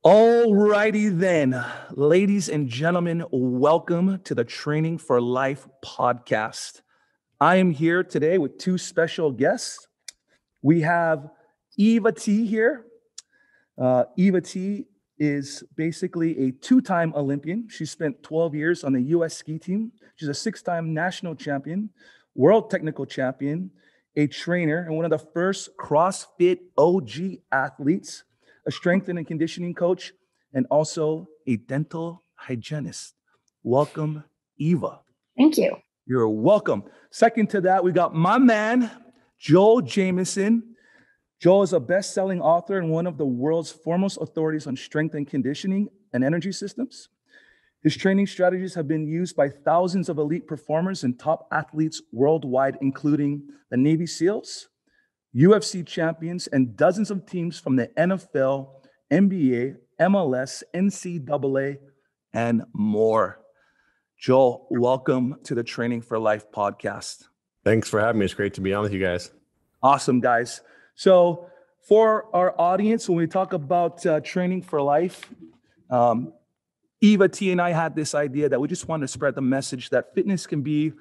Alrighty then, ladies and gentlemen, welcome to the Training for Life podcast. I am here today with two special guests. We have Eva T here. Eva T is basically a two-time Olympian. She spent 12 years on the U.S. ski team. She's a six-time national champion, world technical champion, a trainer, and one of the first CrossFit OG athletes, a strength and conditioning coach, and also a dental hygienist. Welcome, Eva. Thank you. You're welcome. Second to that, we got my man, Joel Jamieson. Joel is a best-selling author and one of the world's foremost authorities on strength and conditioning and energy systems. His training strategies have been used by thousands of elite performers and top athletes worldwide, including the Navy SEALs, UFC champions, and dozens of teams from the NFL, NBA, MLS, NCAA, and more. Joel, welcome to the Training for Life podcast. Thanks for having me. It's great to be on with you guys. Awesome, guys. So for our audience, when we talk about training for life, Eva T and I had this idea that we just wanted to spread the message that fitness can be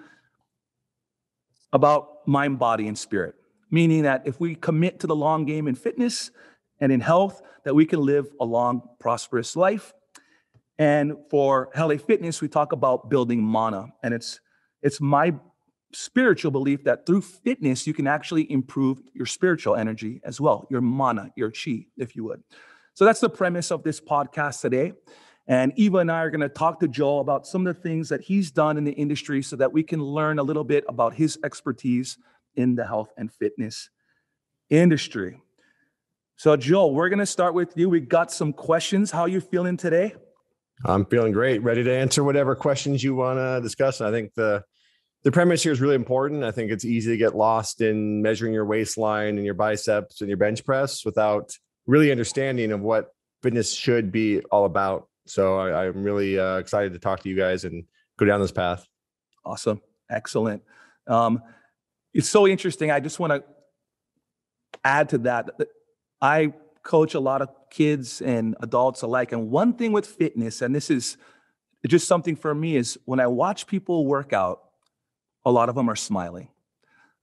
about mind, body, and spirit. Meaning that if we commit to the long game in fitness and in health, that we can live a long, prosperous life. And for Hele Fitness, we talk about building mana. And it's my spiritual belief that through fitness, you can actually improve your spiritual energy as well, your mana, your chi, if you would. So that's the premise of this podcast today. And Eva and I are going to talk to Joel about some of the things that he's done in the industry so that we can learn a little bit about his expertise in the health and fitness industry. So Joel, we're going to start with you. We got some questions. How are you feeling today? I'm feeling great, ready to answer whatever questions you want to discuss. I think the premise here is really important. I think it's easy to get lost in measuring your waistline and your biceps and your bench press without really understanding of what fitness should be all about. So I'm really excited to talk to you guys and go down this path. Awesome. Excellent. It's so interesting. I just want to add to that. I coach a lot of kids and adults alike. And one thing with fitness, and this is just something for me, is when I watch people work out, a lot of them are smiling.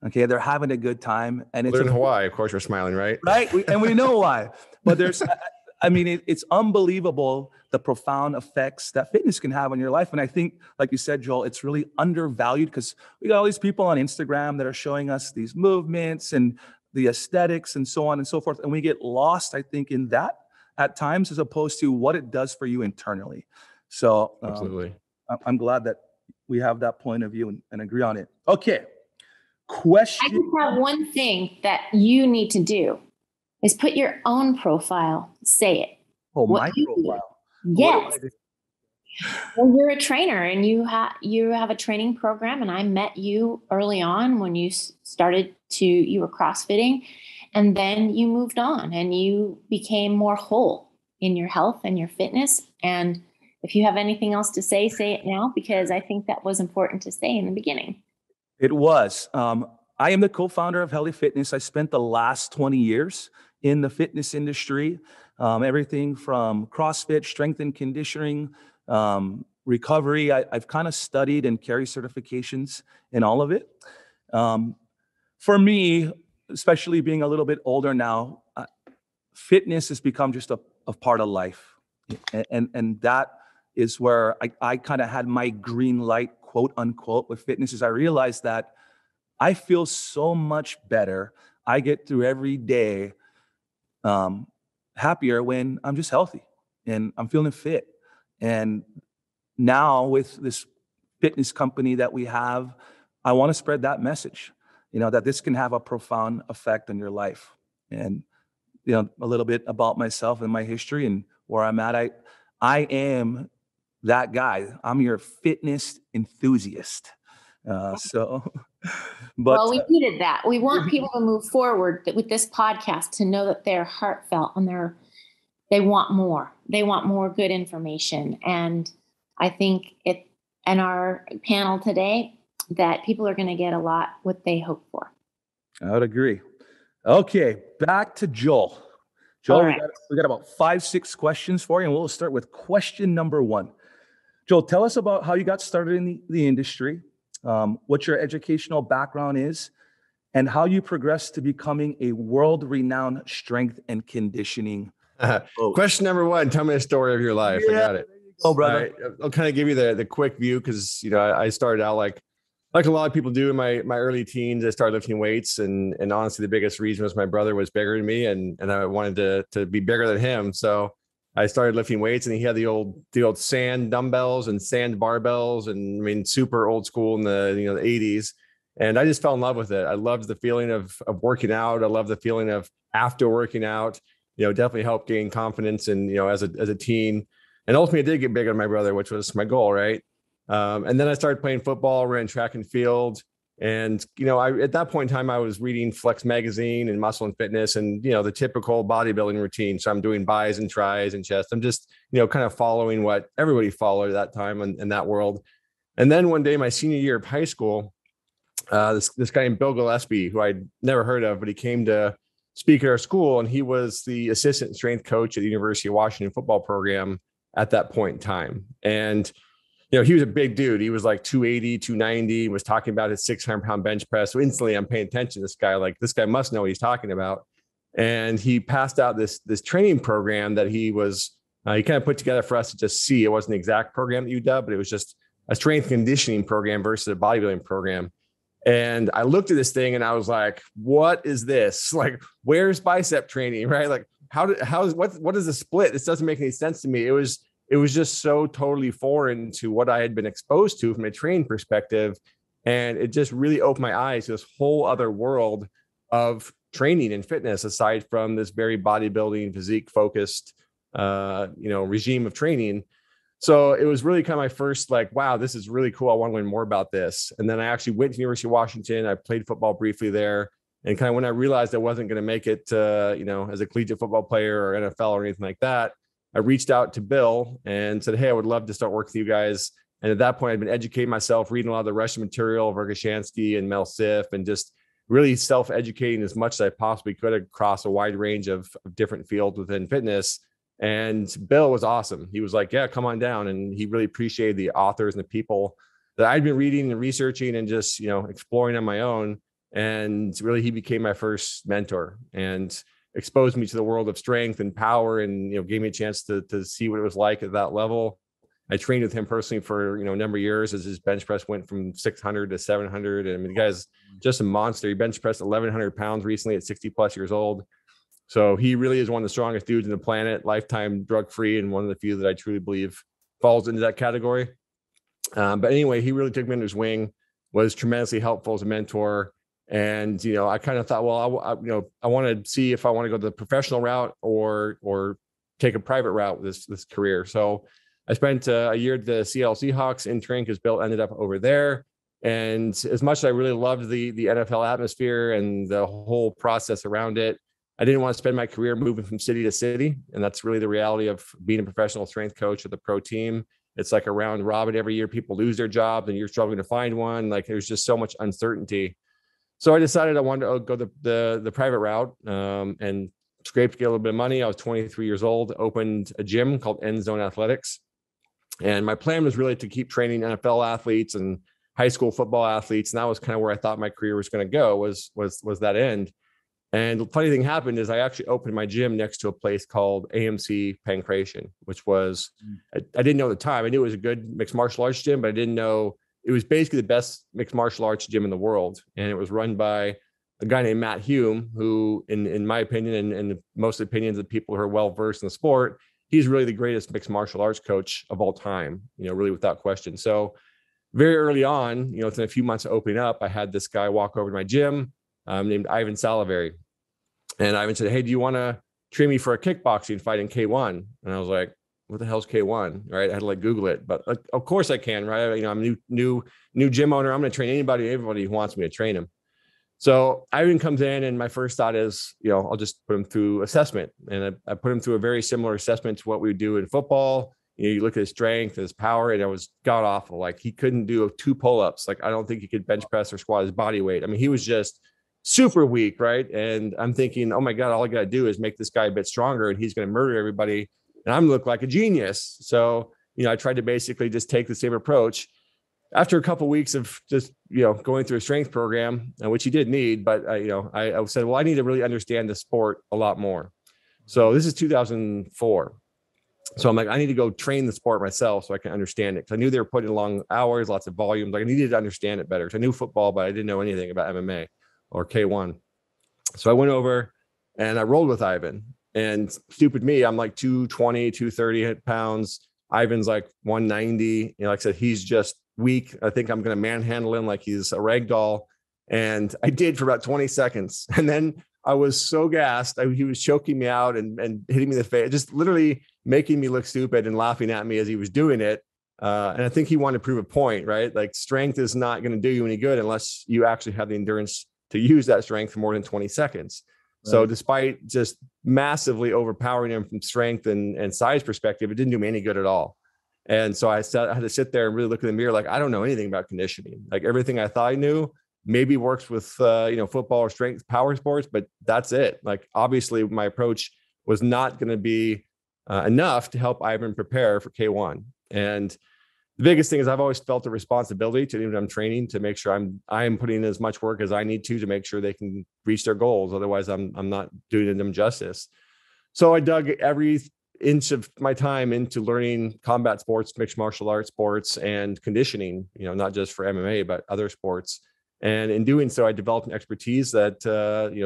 Okay, they're having a good time. And it's in Hawaii, of course, we're smiling, right? Right, and we know why. But it's unbelievable the profound effects that fitness can have on your life. And I think, like you said, Joel, it's really undervalued because we got all these people on Instagram that are showing us these movements and the aesthetics and so on and so forth. And we get lost, I think, in that at times as opposed to what it does for you internally. So absolutely. I'm glad that we have that point of view and agree on it. Okay. Question. I just have one thing that you need to do is put your own profile, say it. Oh, my profile? Yes. Well, you're a trainer and you have a training program, and I met you early on when you you were CrossFitting, and then you moved on and you became more whole in your health and your fitness. And if you have anything else to say it now, because I think that was important to say in the beginning. It was. I am the co-founder of Hele Fitness. I spent the last 20 years in the fitness industry, everything from CrossFit, strength and conditioning, recovery. I've kind of studied and carry certifications in all of it. For me, especially being a little bit older now, fitness has become just a part of life. And that is where I kind of had my green light, quote unquote, with fitness, is I realized that I feel so much better. I get through every day happier when I'm just healthy and I'm feeling fit. And now with this fitness company that we have, I want to spread that message, that this can have a profound effect on your life. And, a little bit about myself and my history and where I'm at. I am that guy. I'm your fitness enthusiast. But well, we needed that. We want people to move forward with this podcast to know that they're heartfelt and they want more. They want more good information. And I think in our panel today that people are going to get a lot what they hope for. I would agree. Okay, back to Joel. Joel, All right. we got about 5-6 questions for you, and we'll start with question number 1. Joel, tell us about how you got started in the industry, what your educational background is, and how you progressed to becoming a world-renowned strength and conditioning coach. Question number 1, tell me a story of your life. I got it. There you go, brother. All right, I'll kind of give you the quick view because, you know, I started out like a lot of people do in my early teens. I started lifting weights, and honestly, the biggest reason was my brother was bigger than me, and I wanted to be bigger than him. So I started lifting weights, and he had the old sand dumbbells and sand barbells, and I mean, super old school in the the 80s. And I just fell in love with it. I loved the feeling of working out. I love the feeling of after working out. You know, definitely helped gain confidence, and as a teen. And ultimately, I did get bigger than my brother, which was my goal, right? And then I started playing football, ran track and field. And, at that point in time, I was reading Flex magazine and Muscle and Fitness and, the typical bodybuilding routine. So I'm doing bis and tris and chest. I'm just, kind of following what everybody followed at that time in that world. And then one day, my senior year of high school, this guy named Bill Gillespie, who I'd never heard of, but he came to speak at our school, and he was the assistant strength coach at the University of Washington football program at that point in time. And he was a big dude. He was like 280, 290, was talking about his 600-pound bench press. So instantly I'm paying attention to this guy. Like, this guy must know what he's talking about. And he passed out this training program that he kind of put together for us to just see. It wasn't the exact program that you did, but it was just a strength conditioning program versus a bodybuilding program. And I looked at this thing and I was like, what is this? Like, where's bicep training, right? Like, what is the split? This doesn't make any sense to me. It was just so totally foreign to what I had been exposed to from a training perspective. And it just really opened my eyes to this whole other world of training and fitness, aside from this very bodybuilding, physique focused, regime of training. So it was really kind of my first, like, wow, this is really cool. I want to learn more about this. And then I actually went to the University of Washington. I played football briefly there. And kind of when I realized I wasn't going to make it, as a collegiate football player or NFL or anything like that, I reached out to Bill and said, hey, I would love to start working with you guys. And at that point, I'd been educating myself, reading a lot of the Russian material, Verkhoshansky and Mel Sif, and just really self-educating as much as I possibly could across a wide range of different fields within fitness. And Bill was awesome. He was like, yeah, come on down. And he really appreciated the authors and the people that I'd been reading and researching and just, exploring on my own. And really, he became my first mentor and exposed me to the world of strength and power, and gave me a chance to see what it was like at that level. I trained with him personally for a number of years as his bench press went from 600 to 700. And I mean, the guy's just a monster. He bench pressed 1,100 pounds recently at 60 plus years old. So he really is one of the strongest dudes in the planet, lifetime drug free, and one of the few that I truly believe falls into that category. But anyway, he really took me under his wing, was tremendously helpful as a mentor. And, I kind of thought, well, I want to see if I want to go the professional route or take a private route with this career. So I spent a year at the Seattle Seahawks interning because Bill ended up over there. And as much as I really loved the NFL atmosphere and the whole process around it, I didn't want to spend my career moving from city to city. And that's really the reality of being a professional strength coach with a pro team. It's like a round robin every year. People lose their jobs and you're struggling to find one. Like, there's just so much uncertainty. So I decided I wanted to go the private route and scraped to get a little bit of money. I was 23 years old, opened a gym called End Zone Athletics. And my plan was really to keep training NFL athletes and high school football athletes. And that was kind of where I thought my career was going to go, was that end. And the funny thing happened is I actually opened my gym next to a place called AMC Pancration, which was, I didn't know at the time. I knew it was a good mixed martial arts gym, but I didn't know it was basically the best mixed martial arts gym in the world. And it was run by a guy named Matt Hume, who in my opinion, and most opinions of people who are well-versed in the sport, he's really the greatest mixed martial arts coach of all time, really without question. So very early on, within a few months of opening up, I had this guy walk over to my gym named Ivan Salavari. And Ivan said, hey, do you want to train me for a kickboxing fight in K1? And I was like, what the hell's K1? Right. I had to Google it, but of course I can, right? I'm a new gym owner. I'm going to train everybody who wants me to train him. So Ivan comes in and my first thought is, I'll just put him through assessment. And I put him through a very similar assessment to what we do in football. You look at his strength, his power, and it was god awful. Like, he couldn't do 2 pull-ups. Like, I don't think he could bench press or squat his body weight. I mean, he was just super weak, right? And I'm thinking, oh my God, all I got to do is make this guy a bit stronger and he's going to murder everybody. And I'm look like a genius. So, I tried to basically just take the same approach. After a couple of weeks of just, going through a strength program, which he did need, but I said, well, I need to really understand the sport a lot more. So this is 2004. So I'm like, I need to go train the sport myself so I can understand it. Because I knew they were putting long hours, lots of volumes. Like I needed to understand it better. Because I knew football, but I didn't know anything about MMA or K1. So I went over and I rolled with Ivan. And stupid me, I'm like 220, 230 pounds. Ivan's like 190. Like I said, he's just weak. I think I'm going to manhandle him like he's a rag doll. And I did for about 20 seconds. And then I was so gassed. He was choking me out and hitting me in the face, just literally making me look stupid and laughing at me as he was doing it. And I think he wanted to prove a point, right? Like strength is not going to do you any good unless you actually have the endurance to use that strength for more than 20 seconds. Right. So despite just massively overpowering him from strength and size perspective, it didn't do me any good at all. And so I had to sit there and really look in the mirror. Like, I don't know anything about conditioning. Like everything I thought I knew maybe works with, football or strength power sports, but that's it. Like, obviously my approach was not going to be enough to help Ivan prepare for K1. And the biggest thing is I've always felt a responsibility to anyone I'm training to make sure I'm putting in as much work as I need to make sure they can reach their goals. Otherwise I'm not doing them justice. So I dug every inch of my time into learning combat sports, mixed martial arts sports, and conditioning, not just for MMA, but other sports. And in doing so, I developed an expertise that,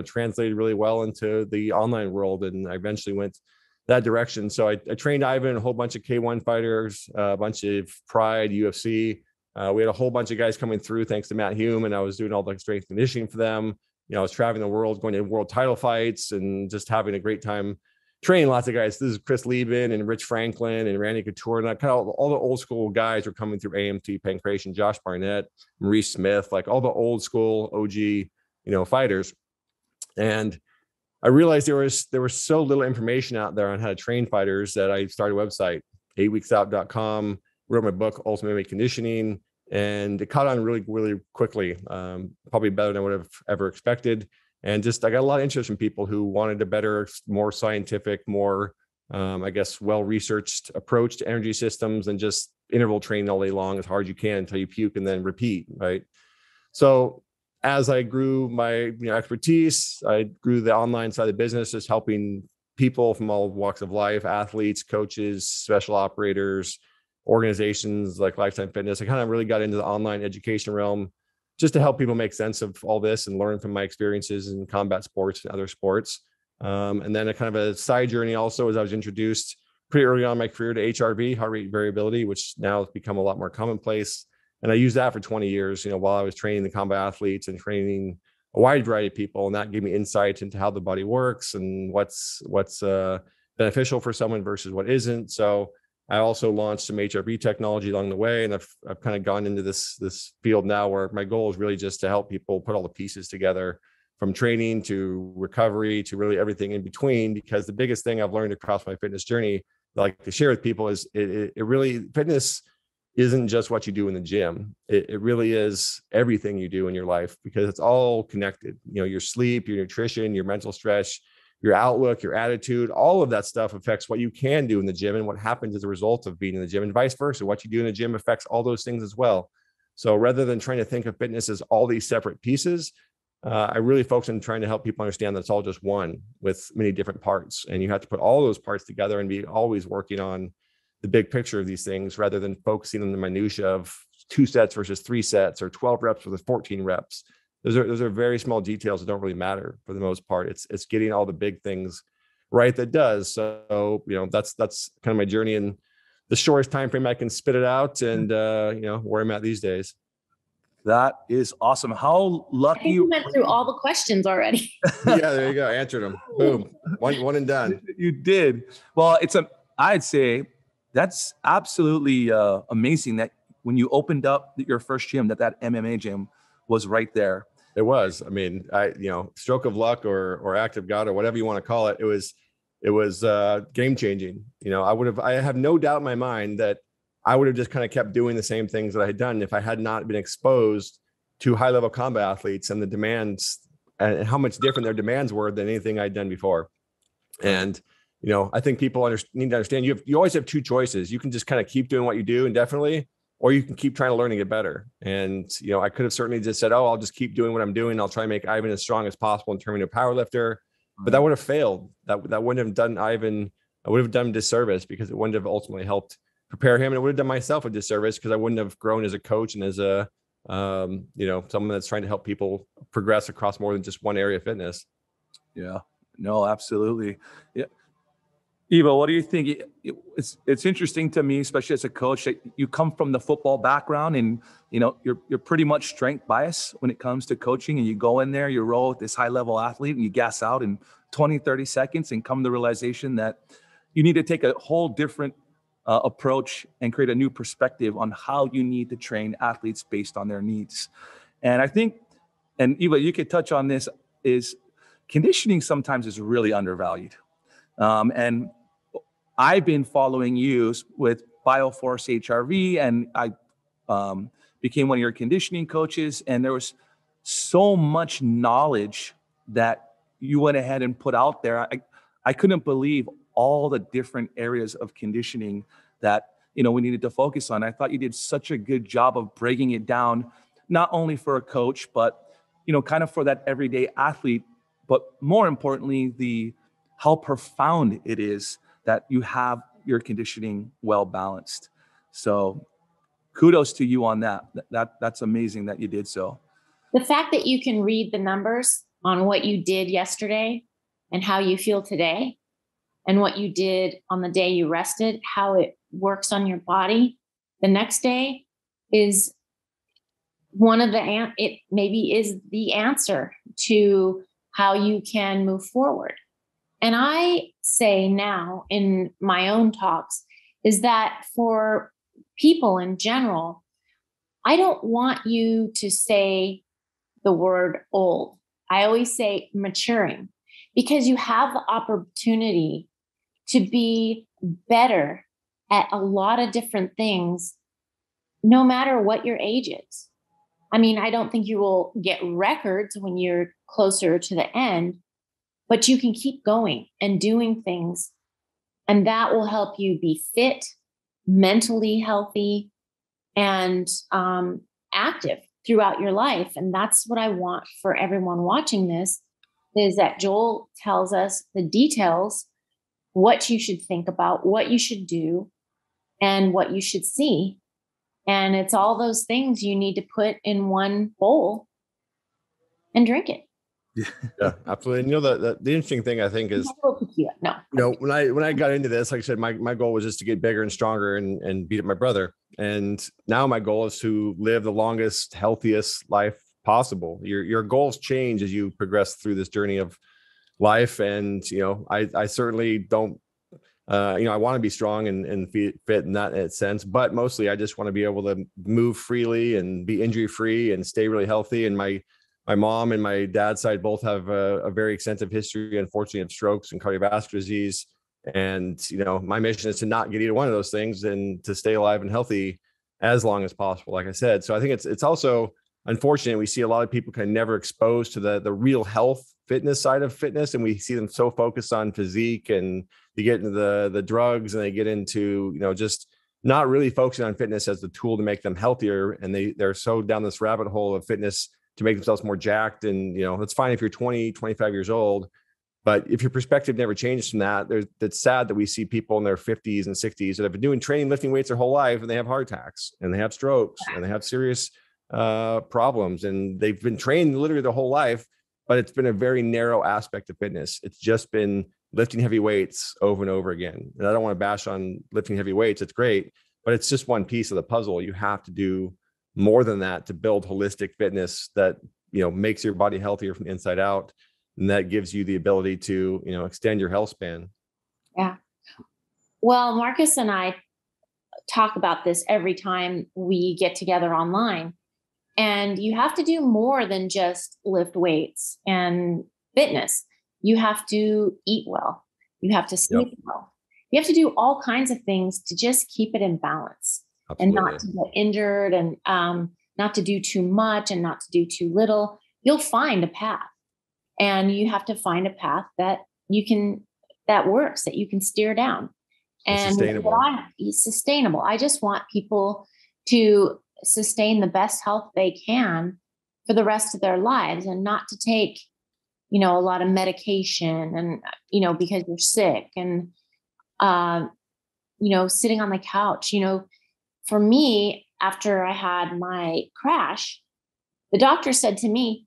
translated really well into the online world. And I eventually went that direction. So I trained Ivan, a whole bunch of K1 fighters, a bunch of Pride, UFC. We had a whole bunch of guys coming through thanks to Matt Hume, and I was doing all the strength conditioning for them. I was traveling the world, going to world title fights and just having a great time training lots of guys. This is Chris Lieben and Rich Franklin and Randy Couture. And kind of all the old school guys were coming through AMT, Pancration, Josh Barnett, Maurice Smith, like all the old school OG, fighters. And I realized there was so little information out there on how to train fighters that I started a website, 8weeksout.com, wrote my book, Ultimate MMA Conditioning, and it caught on really, really quickly, probably better than I would have ever expected. And just, I got a lot of interest from people who wanted a better, more scientific, more, well-researched approach to energy systems and just interval training all day long as hard as you can until you puke and then repeat, right? So as I grew my expertise, I grew the online side of the business, just helping people from all walks of life, athletes, coaches, special operators, organizations like Lifetime Fitness. I kind of really got into the online education realm just to help people make sense of all this and learn from my experiences in combat sports and other sports. And then a kind of a side journey also, as I was introduced pretty early on in my career to HRV, heart rate variability, which now has become a lot more commonplace. And I used that for 20 years, while I was training the combat athletes and training a wide variety of people. And that gave me insight into how the body works and what's beneficial for someone versus what isn't. So I also launched some HRV technology along the way. And I've kind of gone into this field now where my goal is really just to help people put all the pieces together, from training to recovery to really everything in between. Because the biggest thing I've learned across my fitness journey that I like to share with people is it really, fitness isn't just what you do in the gym. It really is everything you do in your life, because it's all connected. Your sleep, your nutrition, your mental stress, your outlook, your attitude, all of that stuff affects what you can do in the gym and what happens as a result of being in the gym, and vice versa. What you do in the gym affects all those things as well. So rather than trying to think of fitness as all these separate pieces, I really focus on trying to help people understand that it's all just one with many different parts. And you have to put all those parts together and be always working on the big picture of these things, rather than focusing on the minutia of 2 sets versus 3 sets or 12 reps versus 14 reps. Those are very small details that don't really matter for the most part. It's getting all the big things right that does. So, that's kind of my journey in the shortest time frame I can spit it out, and where I'm at these days. That is awesome. How lucky. I think you went through all the questions already. Yeah, there you go. Answered them. Boom. One and done. You did. Well, I'd say that's absolutely amazing that when you opened up your first gym, that MMA gym was right there. It was. I mean, stroke of luck or act of God or whatever you want to call it. It was game changing. I have no doubt in my mind that I would have just kind of kept doing the same things that I had done if I had not been exposed to high level combat athletes and the demands and how much different their demands were than anything I'd done before. And, I think people need to understand you always have two choices. You can just kind of keep doing what you do indefinitely, or you can keep trying to learn and get better. And, I could have certainly just said, oh, I'll just keep doing what I'm doing. I'll try to make Ivan as strong as possible and turn him into a power lifter. But that would have failed. That wouldn't have done Ivan, I would have done him disservice, because it wouldn't have ultimately helped prepare him. And it would have done myself a disservice, because I wouldn't have grown as a coach and as a, someone that's trying to help people progress across more than just one area of fitness. Yeah, no, absolutely. Yeah. Eva, what do you think? It's interesting to me, especially as a coach, that you come from the football background, and you're pretty much strength biased when it comes to coaching, and you go in there, you roll with this high level athlete, and you gas out in 20, 30 seconds and come to the realization that you need to take a whole different approach and create a new perspective on how you need to train athletes based on their needs. And I think, and Eva, you could touch on this, is conditioning sometimes is really undervalued. And I've been following you with Bioforce HRV, and I became one of your conditioning coaches. And there was so much knowledge that you went ahead and put out there. I couldn't believe all the different areas of conditioning that we needed to focus on. I thought you did such a good job of breaking it down, not only for a coach, but kind of for that everyday athlete. But more importantly, how profound it is that you have your conditioning well balanced. So kudos to you on that. That's amazing that you did so. The fact that you can read the numbers on what you did yesterday and how you feel today, and what you did on the day you rested, how it works on your body the next day, is it maybe is the answer to how you can move forward. And I say now in my own talks is that for people in general, I don't want you to say the word old. I always say maturing, because you have the opportunity to be better at a lot of different things, no matter what your age is. I mean, I don't think you will get records when you're closer to the end, but you can keep going and doing things, and that will help you be fit, mentally healthy, and active throughout your life. And that's what I want for everyone watching this, is that Joel tells us the details, what you should think about, what you should do, and what you should see. And it's all those things you need to put in one bowl and drink it. Yeah, absolutely. And the interesting thing, I think, is when I got into this, like I said, my goal was just to get bigger and stronger and beat up my brother. And now my goal is to live the longest, healthiest life possible. Your goals change as you progress through this journey of life. And I certainly don't I want to be strong and fit in that sense, but mostly I just want to be able to move freely and be injury free and stay really healthy. And my mom and my dad's side both have a very extensive history, unfortunately, of strokes and cardiovascular disease. And, my mission is to not get either one of those things and to stay alive and healthy as long as possible, like I said. So I think it's also unfortunate. We see a lot of people kind of never exposed to the real health fitness side of fitness. And we see them so focused on physique, and they get into the drugs, and they get into, just not really focusing on fitness as the tool to make them healthier. And they're so down this rabbit hole of fitness to make themselves more jacked. And, it's fine if you're 20, 25 years old, but if your perspective never changes from that, it's sad that we see people in their 50s and 60s that have been doing training, lifting weights their whole life, and they have heart attacks, and they have strokes, and they have serious problems. And they've been trained literally their whole life, but it's been a very narrow aspect of fitness. It's just been lifting heavy weights over and over again. And I don't want to bash on lifting heavy weights. It's great, but it's just one piece of the puzzle. You have to do more than that to build holistic fitness that, makes your body healthier from the inside out. And that gives you the ability to, extend your health span. Yeah. Well, Marcus and I talk about this every time we get together online. And you have to do more than just lift weights and fitness. You have to eat well. You have to sleep well. You have to do all kinds of things to just keep it in balance. Absolutely. And not to get injured, and not to do too much and not to do too little. You'll find a path. And you have to find a path that that works, that you can steer down. And sustainable. I just want people to sustain the best health they can for the rest of their lives, and not to take, a lot of medication and, because you're sick and, sitting on the couch. For me, after I had my crash, the doctor said to me,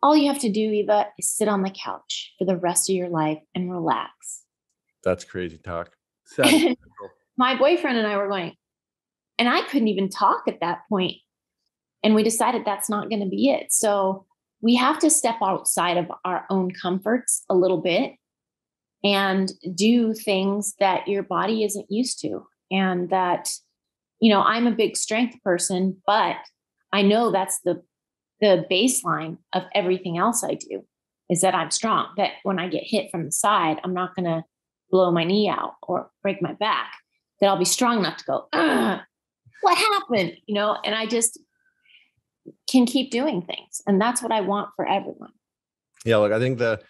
all you have to do, Eva, is sit on the couch for the rest of your life and relax. That's crazy talk. My boyfriend and I were going, and I couldn't even talk at that point. And we decided that's not going to be it. So we have to step outside of our own comforts a little bit and do things that your body isn't used to. And that, I'm a big strength person, but I know that's the baseline of everything else I do, is that I'm strong, that when I get hit from the side, I'm not going to blow my knee out or break my back, that I'll be strong enough to go, what happened? And I just can keep doing things. And that's what I want for everyone. Yeah. Look, I think the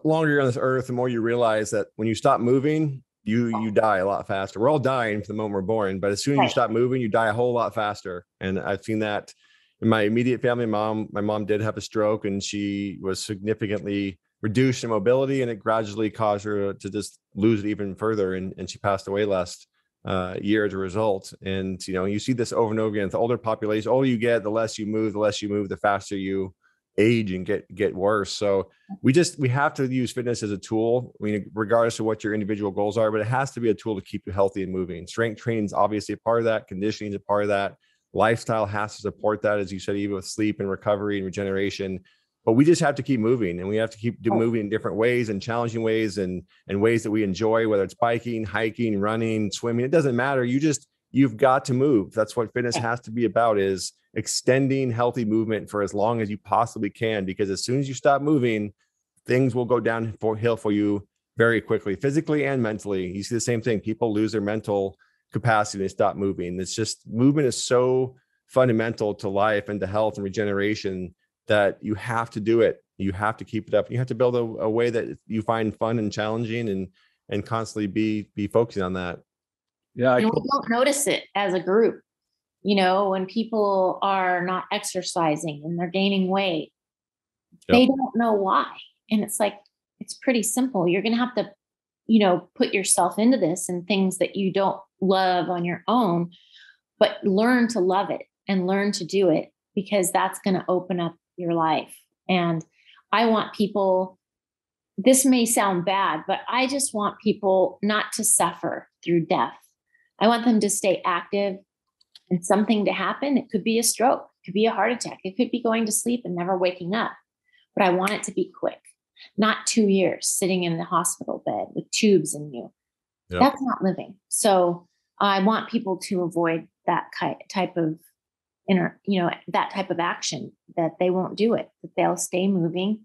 longer you're on this earth, the more you realize that when you stop moving, you die a lot faster. We're all dying from the moment we're born, but as soon as you stop moving, you die a whole lot faster. And I've seen that in my immediate family. My mom did have a stroke, and she was significantly reduced in mobility, and it gradually caused her to just lose it even further. And she passed away last year as a result. And, you see this over and over again. The older population, the older you get, the less you move, the faster you age and get worse. So we have to use fitness as a tool. I mean, regardless of what your individual goals are, but it has to be a tool to keep you healthy and moving. Strength training is obviously a part of that. Conditioning is a part of that. Lifestyle has to support that, as you said, even with sleep and recovery and regeneration. But we just have to keep moving, and we have to keep moving in different ways and challenging ways and ways that we enjoy, whether it's biking, hiking, running, swimming. It doesn't matter. You've got to move. That's what fitness has to be about, is extending healthy movement for as long as you possibly can, because as soon as you stop moving, things will go downhill for you very quickly, physically and mentally. You see the same thing. People lose their mental capacity to stop moving. It's just, movement is so fundamental to life and to health and regeneration that you have to do it. You have to keep it up. You have to build a way that you find fun and challenging, and constantly be focusing on that. Yeah. And we don't notice it as a group. When people are not exercising and they're gaining weight, they don't know why. And it's like, it's pretty simple. You're going to have to, put yourself into this and things that you don't love on your own, but learn to love it and learn to do it, because that's going to open up your life. And I want people, this may sound bad, but I just want people not to suffer through death. I want them to stay active, and something to happen. It could be a stroke, it could be a heart attack, it could be going to sleep and never waking up. But I want it to be quick, not 2 years sitting in the hospital bed with tubes in you. Yep. That's not living. So I want people to avoid that type of that type of action, that they won't do it, that they'll stay moving,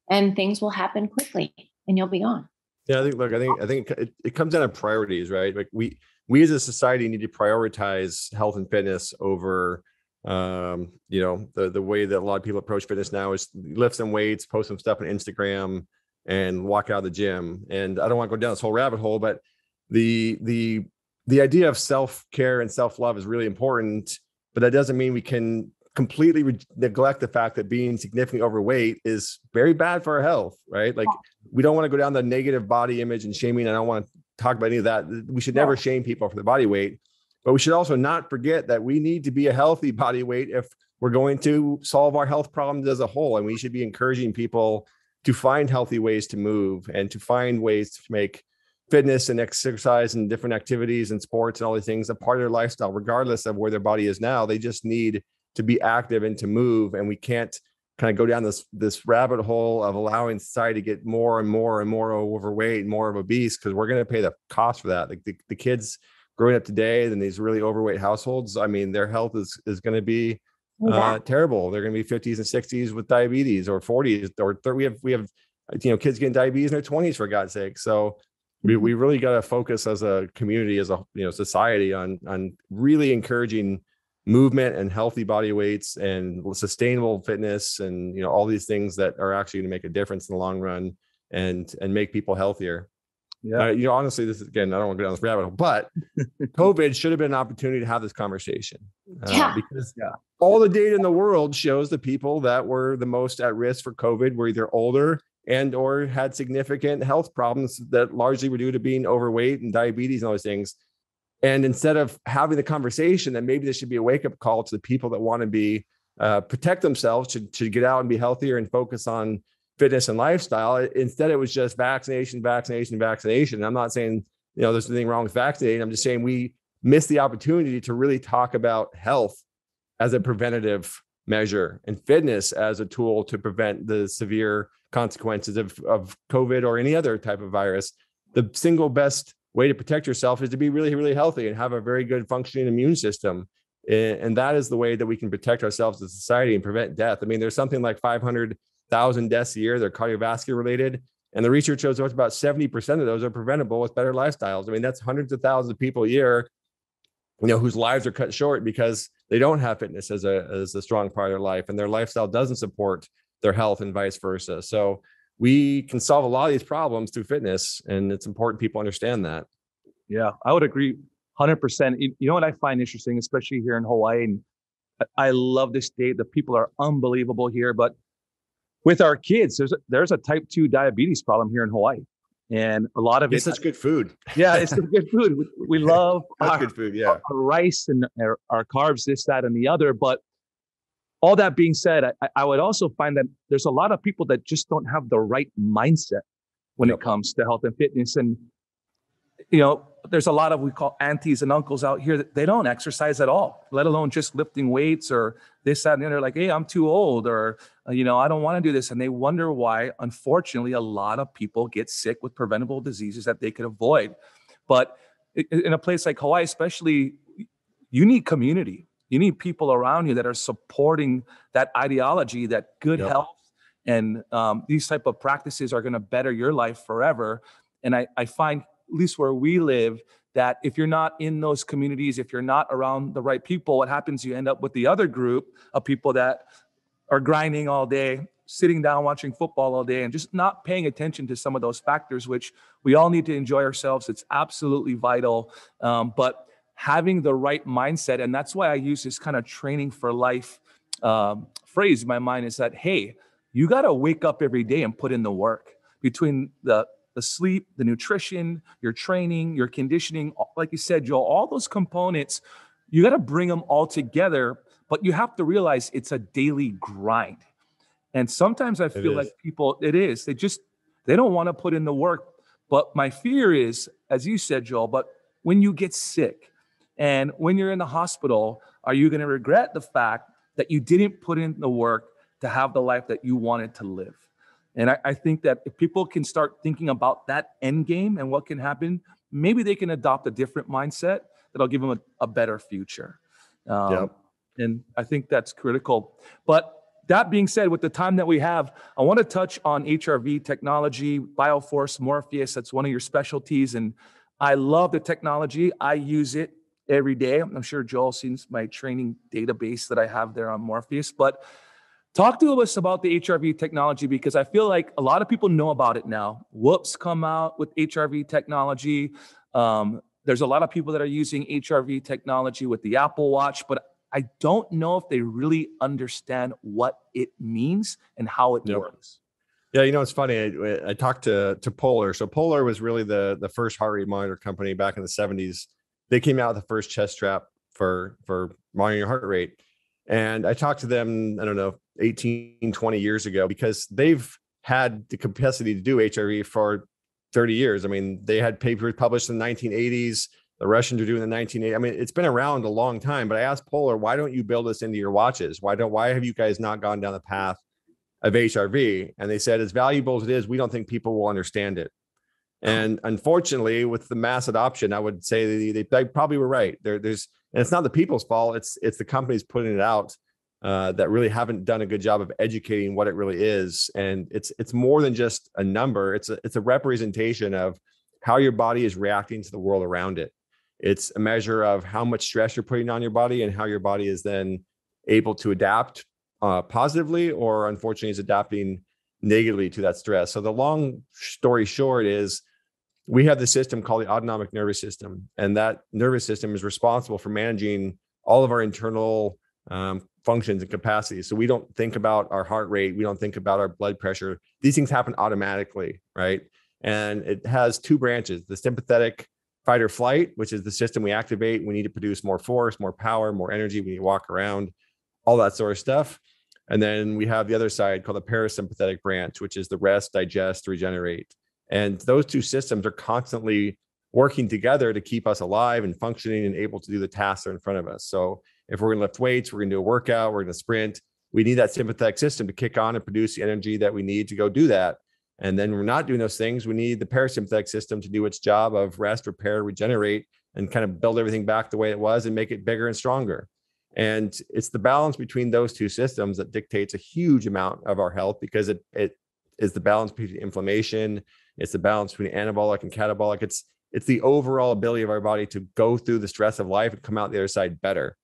and things will happen quickly and you'll be gone. Yeah, I think it comes down to priorities, right? Like we as a society need to prioritize health and fitness over, the way that a lot of people approach fitness now is lift some weights, post some stuff on Instagram, and walk out of the gym. And I don't want to go down this whole rabbit hole, but the idea of self-care and self-love is really important, but that doesn't mean we can completely neglect the fact that being significantly overweight is very bad for our health, right? Like, we don't want to go down the negative body image and shaming. I don't want to talk about any of that. We should never shame people for their body weight, but we should also not forget that we need to be a healthy body weight if we're going to solve our health problems as a whole. And we should be encouraging people to find healthy ways to move and to find ways to make fitness and exercise and different activities and sports and all these things a part of their lifestyle, regardless of where their body is now. They just need to be active and to move. And we can't kind of go down this rabbit hole of allowing society to get more and more and more overweight, more of obese, because we're going to pay the cost for that. Like the kids growing up today in these really overweight households, I mean, their health is going to be terrible. They're going to be 50s and 60s with diabetes, or 40s, or 30. We have kids getting diabetes in their 20s, for God's sake. So we really got to focus as a community, as a society, on really encouraging movement and healthy body weights and sustainable fitness and, all these things that are actually going to make a difference in the long run and make people healthier. Yeah. Honestly, this is, again, I don't want to go down this rabbit hole, but COVID should have been an opportunity to have this conversation because all the data in the world shows the people that were the most at risk for COVID were either older and or had significant health problems that largely were due to being overweight and diabetes and all those things. And instead of having the conversation that maybe this should be a wake-up call to the people that want to be protect themselves to get out and be healthier and focus on fitness and lifestyle. Instead, it was just vaccination. And I'm not saying, there's anything wrong with vaccinating. I'm just saying we missed the opportunity to really talk about health as a preventative measure and fitness as a tool to prevent the severe consequences of COVID or any other type of virus. The single best way to protect yourself is to be really, really healthy and have a very good functioning immune system. And that is the way that we can protect ourselves as a society and prevent death. I mean, there's something like 500,000 deaths a year. They're cardiovascular related. And the research shows that about 70% of those are preventable with better lifestyles. I mean, that's hundreds of thousands of people a year, whose lives are cut short because they don't have fitness as a strong part of their life and their lifestyle doesn't support their health and vice versa. So we can solve a lot of these problems through fitness, and it's important people understand that. Yeah, I would agree 100%. You know what I find interesting, especially here in Hawaii, and I love this state. The people are unbelievable here, but with our kids, there's a type 2 diabetes problem here in Hawaii. And a lot of it's such good food. Yeah, it's some good food. We love our, good food, yeah. Our rice and our carbs, this, that, and the other. But all that being said, I would also find that there's a lot of people that just don't have the right mindset when it comes to health and fitness. And, there's a lot of, we call aunties and uncles out here that they don't exercise at all, let alone just lifting weights or this, that, and the other. Like, hey, I'm too old, or, I don't want to do this. And they wonder why, unfortunately, a lot of people get sick with preventable diseases that they could avoid. But in a place like Hawaii, especially, you need community. You need people around you that are supporting that ideology, that good health, and these type of practices are going to better your life forever. And I find, at least where we live, that if you're not in those communities, if you're not around the right people, what happens, you end up with the other group of people that are grinding all day, sitting down watching football all day, and just not paying attention to some of those factors, which we all need to enjoy ourselves. It's absolutely vital. But having the right mindset, and that's why I use this kind of training for life phrase in my mind, is that, hey, you got to wake up every day and put in the work between the sleep, the nutrition, your training, your conditioning. Like you said, Joel, all those components, you got to bring them all together, but you have to realize it's a daily grind. And sometimes I feel like people, they don't want to put in the work. But my fear is, as you said, Joel, but when you get sick and when you're in the hospital, are you going to regret the fact that you didn't put in the work to have the life that you wanted to live? And I think that if people can start thinking about that end game and what can happen, maybe they can adopt a different mindset that'll give them a better future. And I think that's critical. But that being said, with the time that we have, I want to touch on HRV technology, Bioforce, Morpheus. That's one of your specialties. And I love the technology. I use it every day. I'm sure Joel sees my training database that I have there on Morpheus. But talk to us about the HRV technology, because I feel like a lot of people know about it now. Whoops come out with HRV technology. There's a lot of people that are using HRV technology with the Apple Watch, but I don't know if they really understand what it means and how it works. Yeah, it's funny. I talked to Polar. So Polar was really the first heart rate monitor company back in the 70s. They came out with the first chest strap for monitoring your heart rate. And I talked to them, I don't know, 18, 20 years ago, because they've had the capacity to do HRV for 30 years. I mean, they had papers published in the 1980s. The Russians are doing the 1980s. I mean, it's been around a long time, but I asked Polar, why don't you build this into your watches? Why have you guys not gone down the path of HRV? And they said, as valuable as it is, we don't think people will understand it. And unfortunately, with the mass adoption, I would say they probably were right. And it's not the people's fault. It's the companies putting it out that really haven't done a good job of educating what it really is. And it's more than just a number. It's a representation of how your body is reacting to the world around it. It's a measure of how much stress you're putting on your body and how your body is then able to adapt positively, or unfortunately is adapting negatively to that stress. So the long story short is we have the system called the autonomic nervous system, and that nervous system is responsible for managing all of our internal functions and capacities. So we don't think about our heart rate. We don't think about our blood pressure. These things happen automatically, right? And it has two branches: the sympathetic fight or flight, which is the system we activate. We need to produce more force, more power, more energy. We need to walk around, all that sort of stuff. And then we have the other side called the parasympathetic branch, which is the rest, digest, regenerate. And those two systems are constantly working together to keep us alive and functioning and able to do the tasks that are in front of us. So if we're going to lift weights, we're going to do a workout, we're going to sprint, we need that sympathetic system to kick on and produce the energy that we need to go do that. And then we're not doing those things. We need the parasympathetic system to do its job of rest, repair, regenerate, and kind of build everything back the way it was and make it bigger and stronger. And it's the balance between those two systems that dictates a huge amount of our health, because it is the balance between inflammation. It's the balance between anabolic and catabolic. It's the overall ability of our body to go through the stress of life and come out the other side better.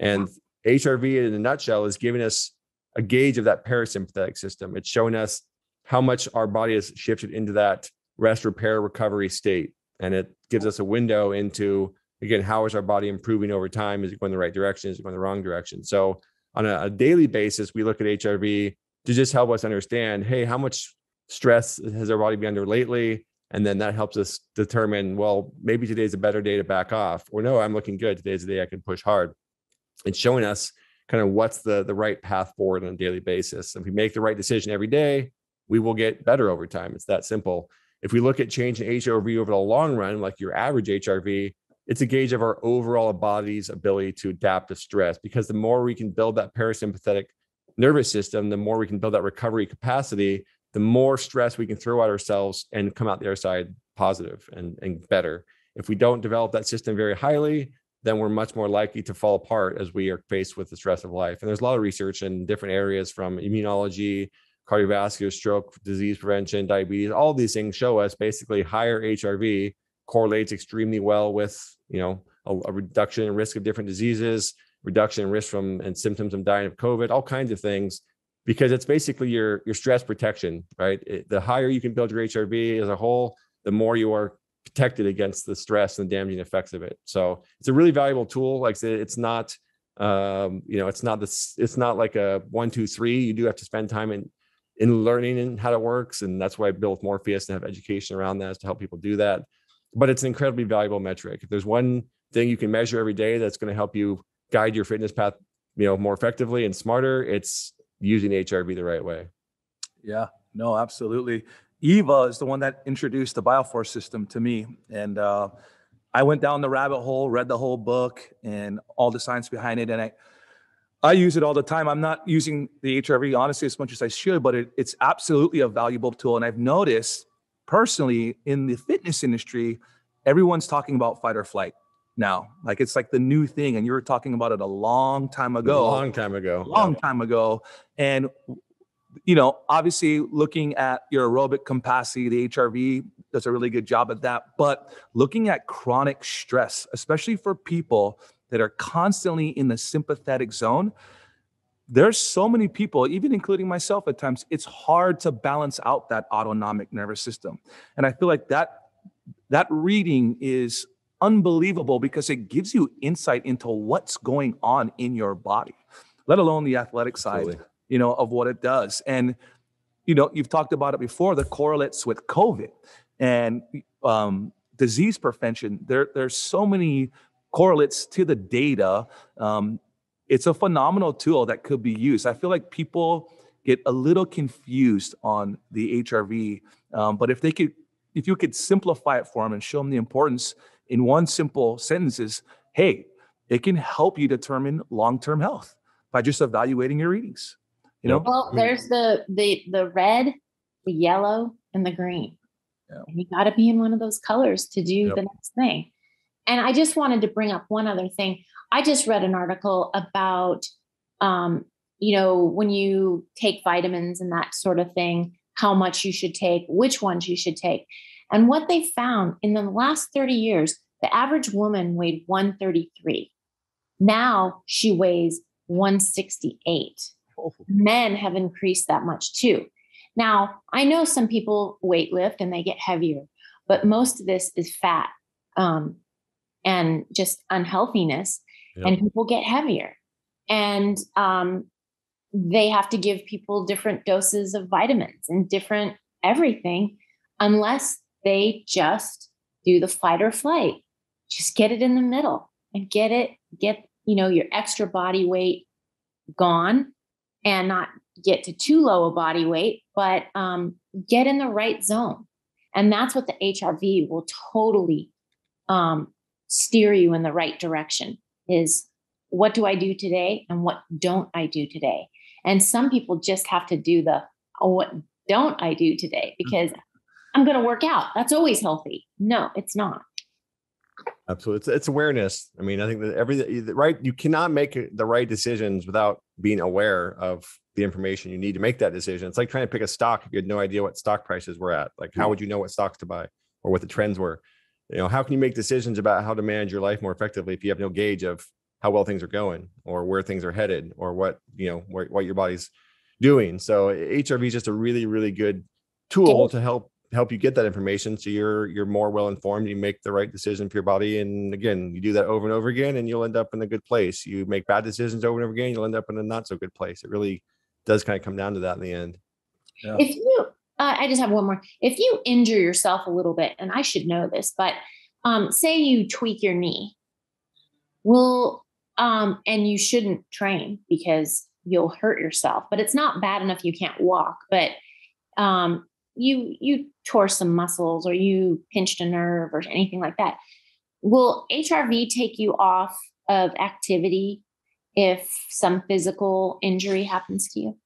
And HRV in a nutshell is giving us a gauge of that parasympathetic system. It's showing us how much our body has shifted into that rest, repair, recovery state. And it gives us a window into, again, how is our body improving over time? Is it going the right direction? Is it going the wrong direction? So on a daily basis, we look at HRV to just help us understand, hey, how much stress has our body been under lately? And then that helps us determine, well, maybe today's a better day to back off, or no, I'm looking good. Today's the day I can push hard. It's showing us kind of what's the right path forward on a daily basis. If we make the right decision every day, we will get better over time. It's that simple. If we look at changing HRV over the long run, like your average HRV, it's a gauge of our overall body's ability to adapt to stress, because the more we can build that parasympathetic nervous system, the more we can build that recovery capacity, the more stress we can throw at ourselves and come out the other side positive and better. If we don't develop that system very highly, then we're much more likely to fall apart as we are faced with the stress of life. And there's a lot of research in different areas, from immunology, cardiovascular, stroke, disease prevention, diabetes. All these things show us basically higher HRV correlates extremely well with, a reduction in risk of different diseases, reduction in risk from and symptoms of dying of COVID, all kinds of things, because it's basically your stress protection, right? The higher you can build your HRV as a whole, the more you are protected against the stress and the damaging effects of it. So it's a really valuable tool. Like I said, it's not, it's not like a 1, 2, 3. You do have to spend time in learning and how it works. And that's why I built Morpheus, and have education around that to help people do that. But it's an incredibly valuable metric. If there's one thing you can measure every day that's going to help you guide your fitness path, more effectively and smarter, it's using HRV the right way. Yeah, no, absolutely. Eva is the one that introduced the Bioforce system to me. And I went down the rabbit hole, read the whole book and all the science behind it. And I use it all the time. I'm not using the HRV, honestly, as much as I should, but it's absolutely a valuable tool. And I've noticed personally in the fitness industry, everyone's talking about fight or flight now. Like it's like the new thing. And you were talking about it a long time ago. Long time ago. And, obviously looking at your aerobic capacity, the HRV does a really good job at that. But looking at chronic stress, especially for people that are constantly in the sympathetic zone, there's so many people, even including myself at times, it's hard to balance out that autonomic nervous system. And I feel like that reading is unbelievable, because it gives you insight into what's going on in your body, let alone the athletic side, of what it does. And, you've talked about it before, the correlates with COVID and disease prevention. There's so many correlates to the data. It's a phenomenal tool that could be used. I feel like people get a little confused on the HRV, but if you could simplify it for them and show them the importance in one simple sentence is, hey, it can help you determine long-term health by just evaluating your readings. Well, there's the red, the yellow, and the green. Yeah. And you got to be in one of those colors to do the next thing. And I just wanted to bring up one other thing. I just read an article about, when you take vitamins and that sort of thing, how much you should take, which ones you should take. And what they found in the last 30 years, The average woman weighed 133. Now she weighs 168. Men have increased that much too. Now, I know some people weight lift and they get heavier, but most of this is fat and just unhealthiness. Yep. And people get heavier. And they have to give people different doses of vitamins and different everything, unless they just do the fight or flight. Just get it in the middle and get your extra body weight gone, and not get to too low a body weight, but get in the right zone. And that's what the HRV will totally steer you in the right direction, is what do I do today and what don't I do today? And some people just have to do what don't I do today, because I'm going to work out. That's always healthy. No, it's not. Absolutely. It's awareness. I mean, I think that you cannot make the right decisions without being aware of the information you need to make that decision. It's like trying to pick a stock if you had no idea what stock prices were at. Like, how would you know what stocks to buy or what the trends were? How can you make decisions about how to manage your life more effectively if you have no gauge of how well things are going or where things are headed or what your body's doing? So HRV is just a really, really good tool to help you get that information, so you're more well informed. You make the right decision for your body, and again, you do that over and over again, and you'll end up in a good place. You make bad decisions over and over again, you'll end up in a not so good place. It really does kind of come down to that in the end. Yeah. If you, I just have one more. If you injure yourself a little bit, and I should know this, but say you tweak your knee, and you shouldn't train because you'll hurt yourself. But it's not bad enough you can't walk, but you tore some muscles or you pinched a nerve or anything like that. Will HRV take you off of activity if some physical injury happens to you?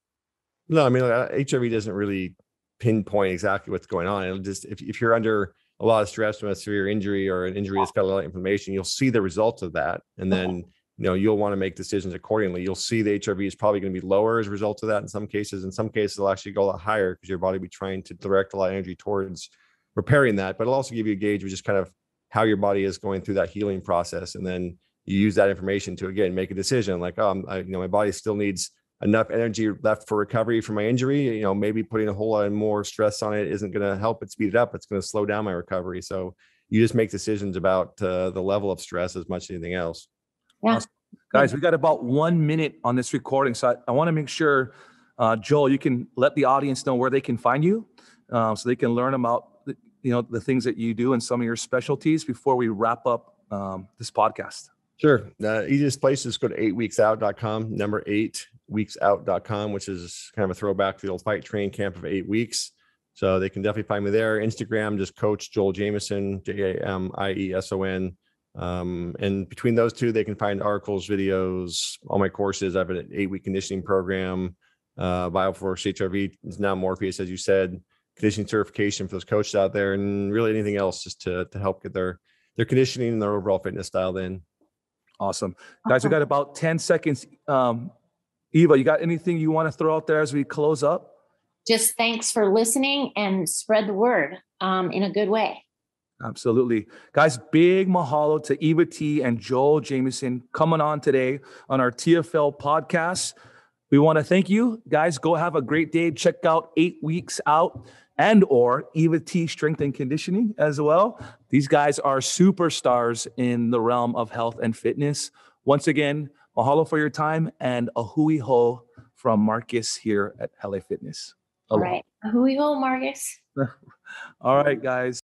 No, I mean, HRV doesn't really pinpoint exactly what's going on. It'll just, if you're under a lot of stress from a severe injury or an injury that's got a lot of inflammation, you'll see the results of that. And then, you'll want to make decisions accordingly. You'll see the HRV is probably going to be lower as a result of that. In some cases, it'll actually go a lot higher because your body will be trying to direct a lot of energy towards repairing that. But it'll also give you a gauge of just kind of how your body is going through that healing process. And then you use that information to, again, make a decision like, my body still needs enough energy left for recovery from my injury. Maybe putting a whole lot more stress on it isn't going to help it speed it up. It's going to slow down my recovery. So you just make decisions about the level of stress as much as anything else. Yeah. Awesome. Guys, we got about 1 minute on this recording. So I want to make sure, Joel, you can let the audience know where they can find you, so they can learn about, the things that you do and some of your specialties before we wrap up this podcast. Sure. The easiest place is go to 8weeksout.com, number 8weeksout.com, which is kind of a throwback to the old fight training camp of 8 weeks. So they can definitely find me there. Instagram, just Coach Joel Jamieson, Jamieson. And between those two, they can find articles, videos, all my courses. I have an 8-week conditioning program, Bioforce HRV is now Morpheus, as you said, conditioning certification for those coaches out there, and really anything else just to help get their conditioning and their overall fitness style in. Awesome. Guys, we got about 10 seconds. Eva, you got anything you want to throw out there as we close up? Just thanks for listening and spread the word in a good way. Absolutely. Guys, big mahalo to Eva T and Joel Jamieson coming on today on our TFL podcast. We want to thank you. Guys, go have a great day. Check out 8 Weeks Out and or Eva T Strength and Conditioning as well. These guys are superstars in the realm of health and fitness. Once again, mahalo for your time, and a hui ho from Marcus here at Hele Fitness. All right. A hui ho, Marcus. All right, guys.